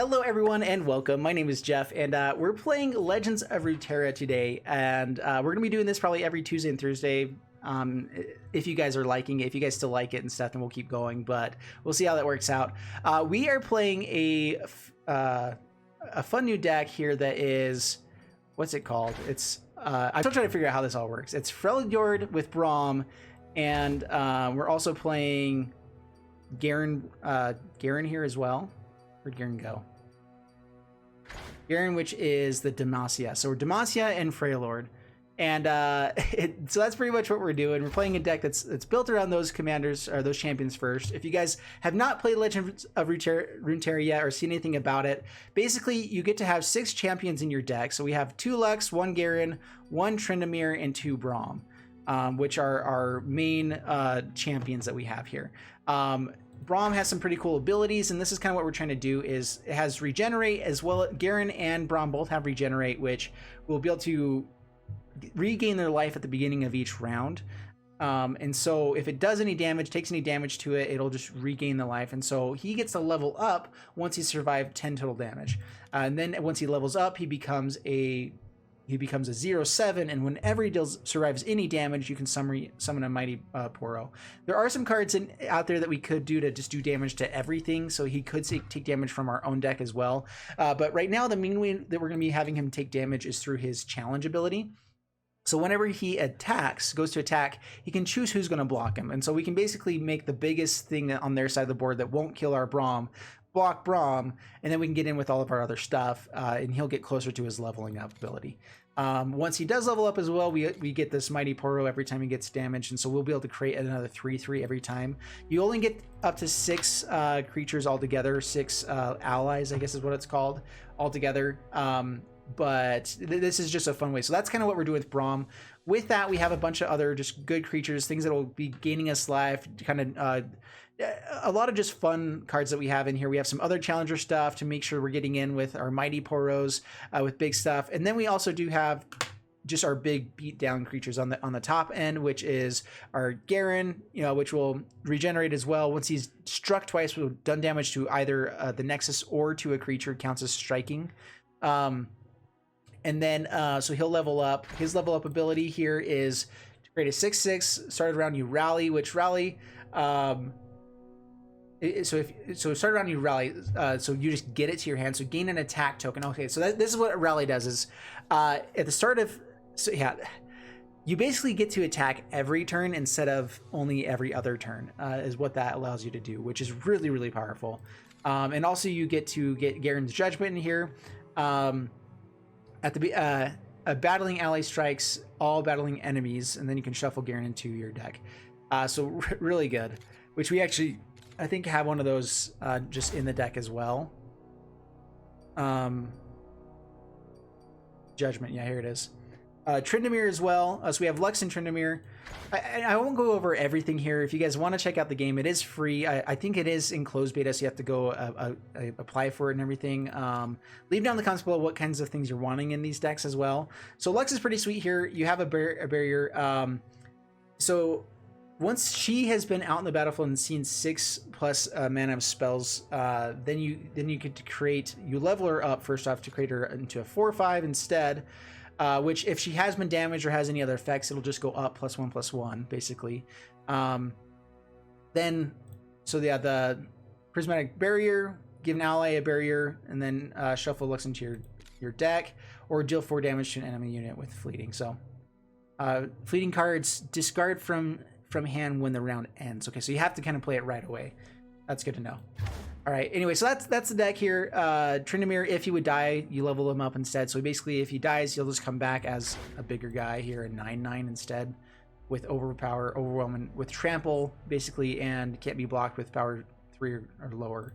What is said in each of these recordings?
Hello everyone and welcome. My name is Jeff and we're playing Legends of Runeterra today, and we're going to be doing this probably every Tuesday and Thursday. If you guys are liking it, if you guys still like it and stuff, then we'll keep going, but we'll see how that works out. We are playing a fun new deck here that is, what's it called? It's, I'm still trying to figure out how this all works. It's Freljord with Braum, and we're also playing Garen here as well. Where'd Garen go? Garen, which is the Demacia. So we're Demacia and Freljord. And so that's pretty much what we're doing. We're playing a deck that's built around those commanders, or those champions first. If you guys have not played Legends of Runeterra yet or seen anything about it, basically you get to have 6 champions in your deck. So we have 2 Lux, 1 Garen, 1 Tryndamere, and 2 Braum, which are our main champions that we have here. Braum has some pretty cool abilities, and this is kind of what we're trying to do. Is it has regenerate as well. Garen and Braum both have regenerate, which will be able to regain their life at the beginning of each round. And so if it does any damage, takes any damage to it, it'll just regain the life. And so he gets to level up once he survived 10 total damage. And then once he levels up, he becomes a 0/7, and whenever he survives any damage, you can summon a Mighty Poro. There are some cards out there that we could do to just do damage to everything, so he could take damage from our own deck as well. But right now, the main way that we're going to be having him take damage is through his challenge ability. So whenever he goes to attack, he can choose who's going to block him. And so we can basically make the biggest thing on their side of the board that won't kill our Braum, block Braum, and then we can get in with all of our other stuff, and he'll get closer to his leveling up ability. Once he does level up as well, we get this Mighty Poro every time he gets damaged, and so we'll be able to create another 3/3 every time. You only get up to 6 creatures altogether, 6 allies, I guess is what it's called, altogether. But this is just a fun way. So that's kind of what we're doing with Braum. With that, we have a bunch of other just good creatures, things that will be gaining us life, kind of a lot of just fun cards that we have in here. We have some other challenger stuff to make sure we're getting in with our Mighty Poros, with big stuff. And then we also do have just our big beatdown creatures on the top end, which is our Garen, which will regenerate as well. Once he's struck twice, we've done damage to either the Nexus or to a creature, counts as striking. And then, so he'll level up. His level up ability here is to create a 6/6, started around you rally, which rally, so start around you rally, so you just get it to your hand, so gain an attack token. Okay, so this is what a rally does is, at the start of, so yeah, you basically get to attack every turn instead of only every other turn, is what that allows you to do, which is really, really powerful. And also you get to get Garen's Judgment in here. At the a battling ally strikes all battling enemies, and then you can shuffle Garen into your deck. So really good, which we actually, I think, have one of those just in the deck as well. Judgment, yeah, here it is. Tryndamere as well. So we have Lux and Tryndamere. I won't go over everything here. If you guys want to check out the game, it is free. I think it is in closed beta, so you have to go apply for it and everything. Leave down in the comments below what kinds of things you're wanting in these decks as well. So Lux is pretty sweet here. You have a barrier. So once she has been out in the battlefield and seen 6+ mana of spells, then you get to create. You level her up first off to create her into a 4/5 instead. Which, if she has been damaged or has any other effects, it'll just go up +1/+1, basically. Then, so yeah, the Prismatic Barrier, give an ally a barrier, and then shuffle Lux into your deck, or deal 4 damage to an enemy unit with Fleeting. So, Fleeting cards discard from hand when the round ends. Okay, so you have to kind of play it right away. That's good to know. All right, anyway, so that's the deck here. Tryndamere, if he would die, you level him up instead. So basically, if he dies, he'll just come back as a bigger guy here, a 9/9 instead, with overwhelming, with trample, basically, and can't be blocked with power 3 or lower.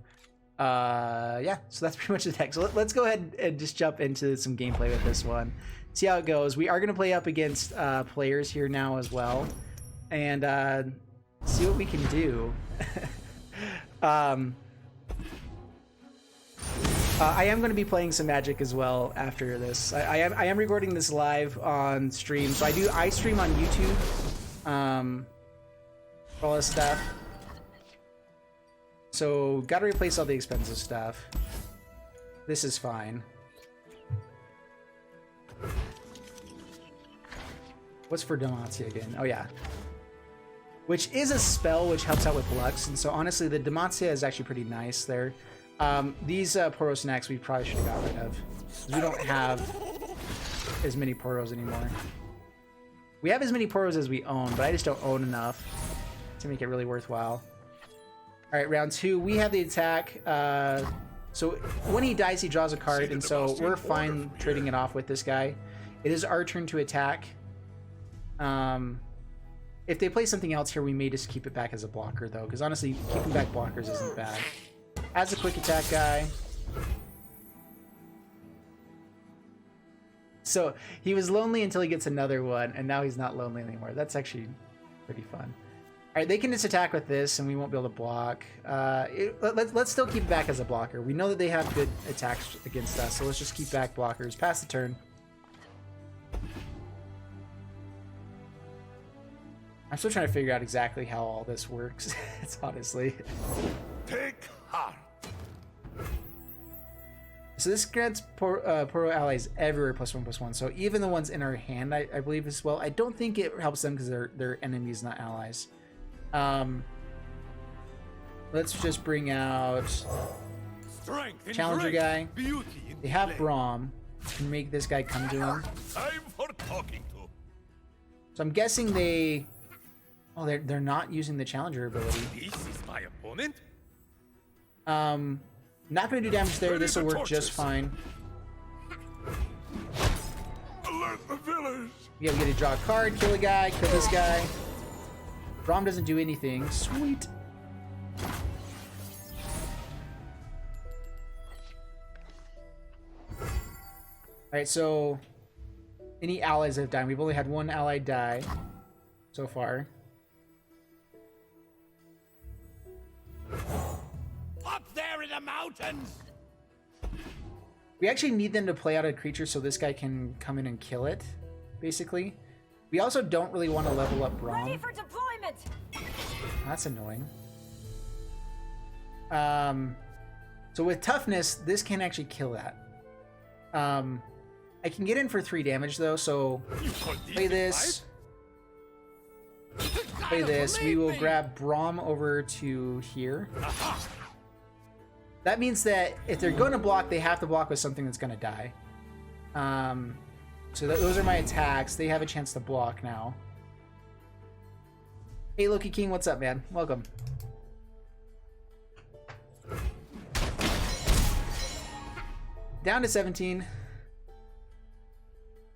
Yeah, so that's pretty much the deck. So let's go ahead and just jump into some gameplay with this one. See how it goes. We are going to play up against players here now as well, and see what we can do. I am going to be playing some Magic as well after this. I am recording this live on stream, so I stream on YouTube, all this stuff. So gotta replace all the expensive stuff. This is fine. What's for Demacia again? Oh yeah. Which is a spell which helps out with Lux, and so honestly the Demacia is actually pretty nice there. These Poro snacks we probably should have got rid of. We don't have as many Poros anymore. We have as many Poros as we own, but I just don't own enough to make it really worthwhile. Alright, round 2, we have the attack. So when he dies, he draws a card, and so we're fine trading it off with this guy. It is our turn to attack. If they play something else here, we may just keep it back as a blocker, though, because honestly, keeping back blockers isn't bad. As a quick attack guy. So he was lonely until he gets another one, and now he's not lonely anymore. That's actually pretty fun. All right, they can just attack with this, and we won't be able to block. Let's still keep it back as a blocker. We know that they have good attacks against us, so let's just keep back blockers. Pass the turn. I'm still trying to figure out exactly how all this works. It's honestly. Take heart. So this grants Poro allies everywhere +1/+1. So even the ones in our hand, I believe as well. I don't think it helps them because they're enemies, not allies. Let's just bring out Challenger guy. They have Braum. Can make this guy come to him. Time for talking to. So I'm guessing they. Oh, they're not using the Challenger ability. This is my opponent. Not going to do damage there. This will work just fine. Alert the village. Yeah, we get to draw a card, kill a guy, kill this guy. Braum doesn't do anything. Sweet. Alright, so any allies that have died? We've only had one ally die so far. Up there in the mountains. We actually need them to play out a creature so this guy can come in and kill it, basically. We also don't really want to level up Braum. Ready for deployment. That's annoying. So with toughness, this can actually kill that. I can get in for 3 damage though, so play this. Play this. We will grab Braum over to here. That means that if they're going to block, they have to block with something that's going to die. So those are my attacks. They have a chance to block now. Hey, Loki King, what's up, man? Welcome. Down to 17.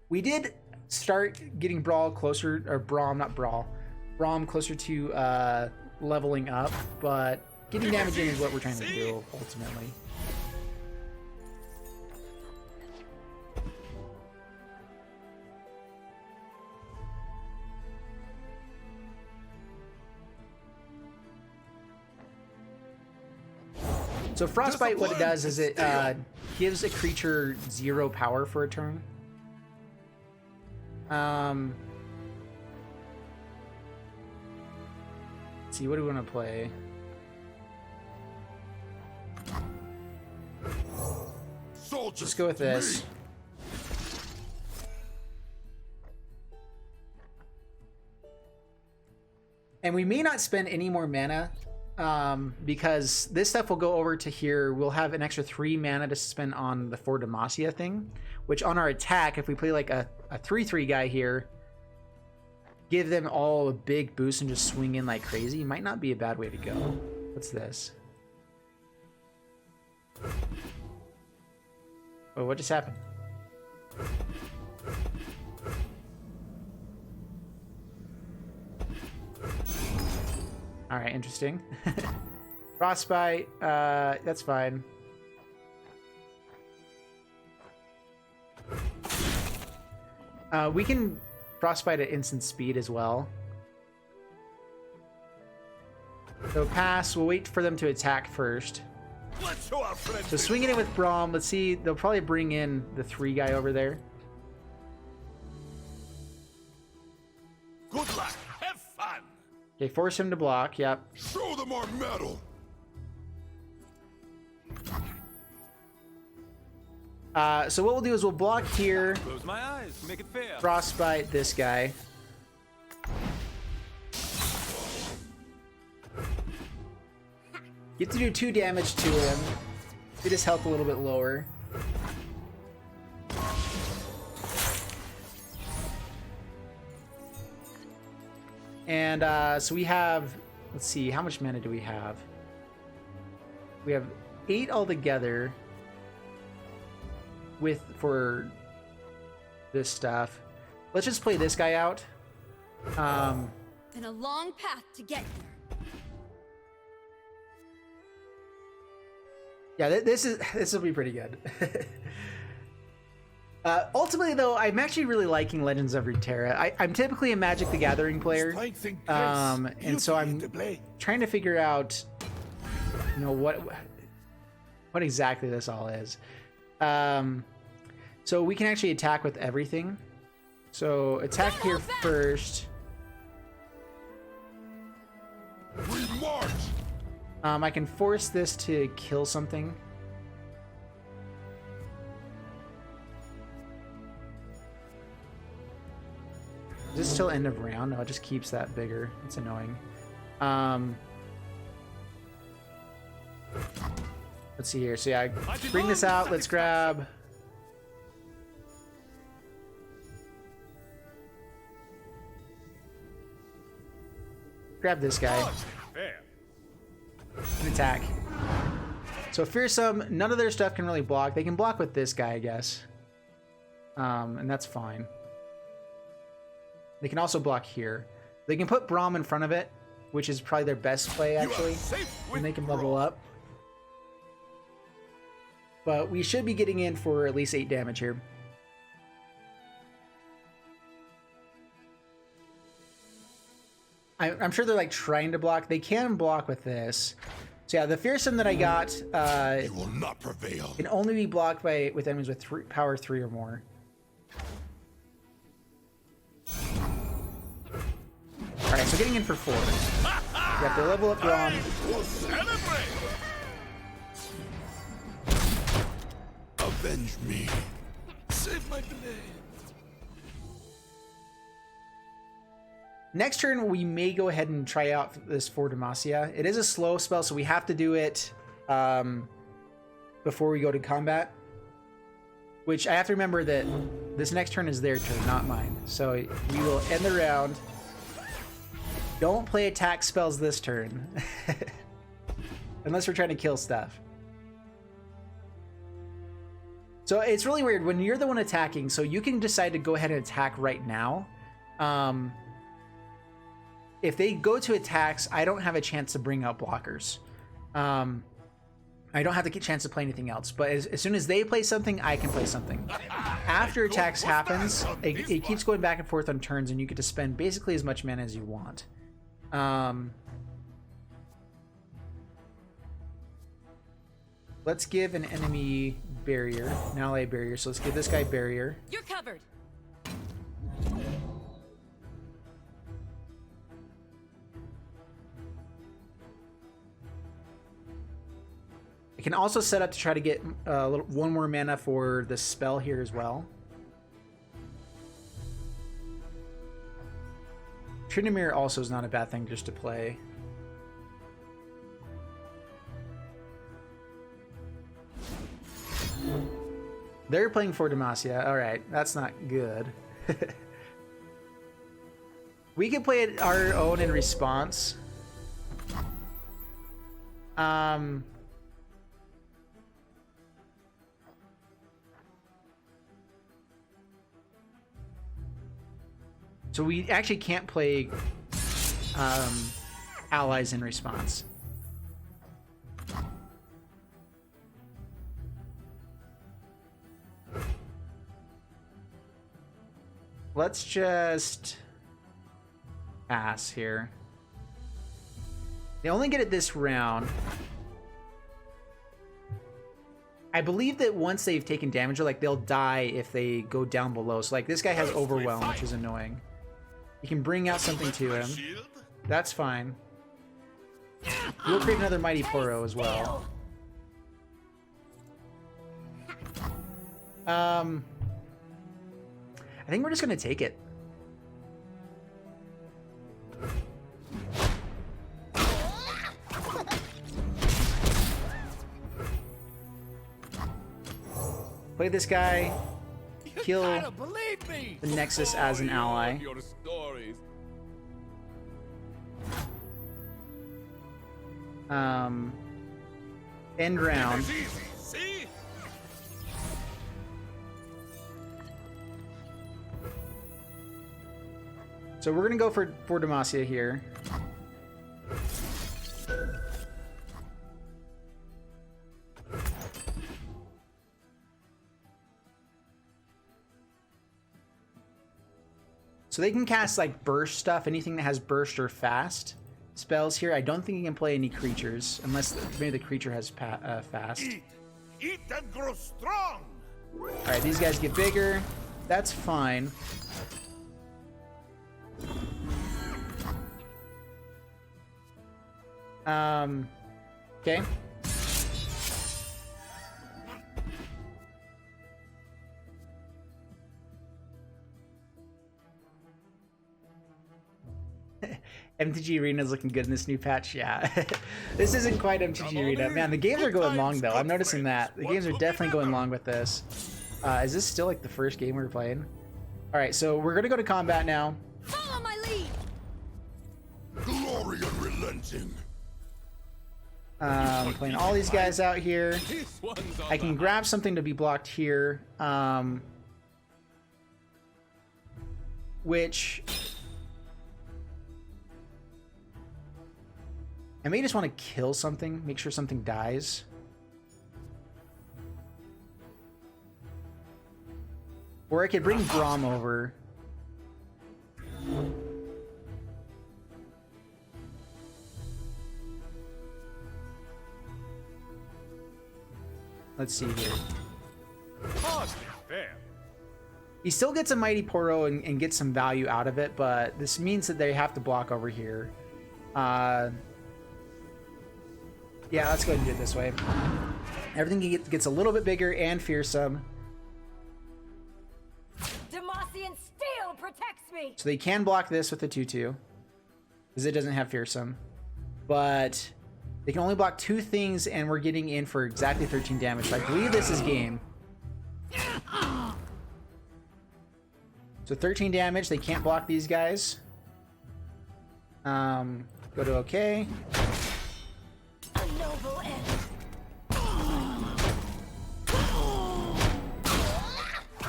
We did start getting Braum closer, or Braum, not Brawl. Braum closer to leveling up, but getting damage in is what we're trying to do, ultimately. So Frostbite, what it does is it gives a creature 0 power for a turn. Let's see, what do we want to play? Let's go with this. And we may not spend any more mana because this stuff will go over to here. We'll have an extra 3 mana to spend on the 4 Demacia thing, which on our attack, if we play like a 3/3 guy here, give them all a big boost and just swing in like crazy, might not be a bad way to go. What's this? Oh, what just happened? All right, interesting. Frostbite, that's fine. We can Frostbite at instant speed as well. So pass, we'll wait for them to attack first. So swinging it with Braum, let's see, they'll probably bring in the 3 guy over there. Good luck. Have fun. Okay, force him to block, yep. Show them our metal. So what we'll do is we'll block here, Close my eyes. Make it fair. frostbite this guy. Get to do 2 damage to him. Get his health a little bit lower. And so we have, let's see, how much mana do we have? We have 8 altogether for this stuff. Let's just play this guy out. Been a long path to get here. Yeah, this will be pretty good. Ultimately, though, I'm actually really liking Legends of Runeterra. I'm typically a Magic the Gathering player, and so I'm trying to figure out, you know, what exactly this all is. So we can actually attack with everything. So attack here first. We march. I can force this to kill something. Is this till end of round? No, it just keeps that bigger. It's annoying. Let's see here. So yeah, bring this out. Let's grab... Grab this guy. Fair. And attack. So fearsome, none of their stuff can really block. They can block with this guy, I guess. And that's fine. They can also block here. They can put Braum in front of it, which is probably their best play, actually. And they can level up. But we should be getting in for at least 8 damage here. I'm sure they're like trying to block. They can block with this. So yeah, the fearsome that I got You will not prevail. can only be blocked with enemies with power 3 or more. All right, so getting in for 4. You have to level up Braum. We'll celebrate. Avenge me. Save my blade. Next turn, we may go ahead and try out this for Demacia. It is a slow spell, so we have to do it before we go to combat. Which I have to remember that this next turn is their turn, not mine. So we will end the round. Don't play attack spells this turn. Unless we're trying to kill stuff. So it's really weird when you're the one attacking, so you can decide to go ahead and attack right now. If they go to attacks, I don't have a chance to bring out blockers. I don't have the chance to play anything else. But as soon as they play something, I can play something. After attacks happens, it keeps going back and forth on turns, and you get to spend basically as much mana as you want. Let's give an enemy barrier, an ally barrier. So let's give this guy barrier. You're covered. I can also set up to try to get one more mana for the spell here as well. Trinamir also is not a bad thing just to play. They're playing for Demacia. All right, that's not good. We can play it our own in response. So we actually can't play allies in response. Let's just pass here. They only get it this round. I believe that once they've taken damage, like they'll die if they go down below. So like this guy has overwhelm, which is annoying. You can bring out something to him. That's fine. We'll create another Mighty Poro as well. I think we're just gonna take it. Play this guy. Kill the Nexus as an ally. End round. So we're gonna go for Demacia here. So they can cast like burst stuff, anything that has burst or fast spells here. I don't think you can play any creatures unless maybe the creature has fast. Eat and grow strong. All right, these guys get bigger. That's fine. Okay. MTG Arena is looking good in this new patch. Yeah, this isn't quite MTG Arena. Man, the games are going long though. I'm noticing that the games are definitely going long with this. Is this still like the first game we're playing? All right, so we're gonna go to combat now. Follow my lead. Glory unrelenting. Playing all these guys out here. I can grab something to be blocked here, which I may just want to kill something, make sure something dies. Or I could bring Braum over. Let's see here. He still gets a Mighty Poro and gets some value out of it, but this means that they have to block over here. Yeah, let's go ahead and do it this way. Everything gets a little bit bigger and fearsome. Demacian steel protects me. So they can block this with the 2/2 because it doesn't have fearsome, but they can only block 2 things, and we're getting in for exactly 13 damage. So I believe this is game. So 13 damage. They can't block these guys. Go to OK. A noble end.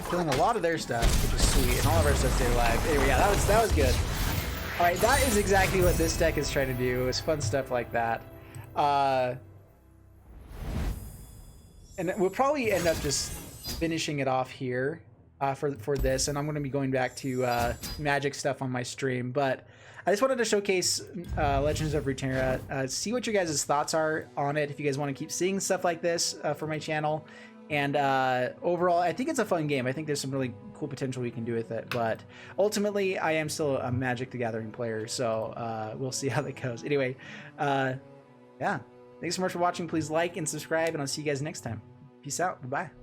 Killing a lot of their stuff, which is sweet, and all of our stuff stayed alive. Anyway, yeah, that was good. All right, that is exactly what this deck is trying to do. It's fun stuff like that. And we'll probably end up just finishing it off here for this, and I'm going to be going back to Magic stuff on my stream, but I just wanted to showcase Legends of Runeterra, see what your guys' thoughts are on it, if you guys want to keep seeing stuff like this for my channel. And overall, I think it's a fun game. I think there's some really cool potential we can do with it. But ultimately, I am still a Magic the Gathering player, so we'll see how that goes. Anyway, yeah. Thanks so much for watching. Please like and subscribe, and I'll see you guys next time. Peace out. Bye-bye.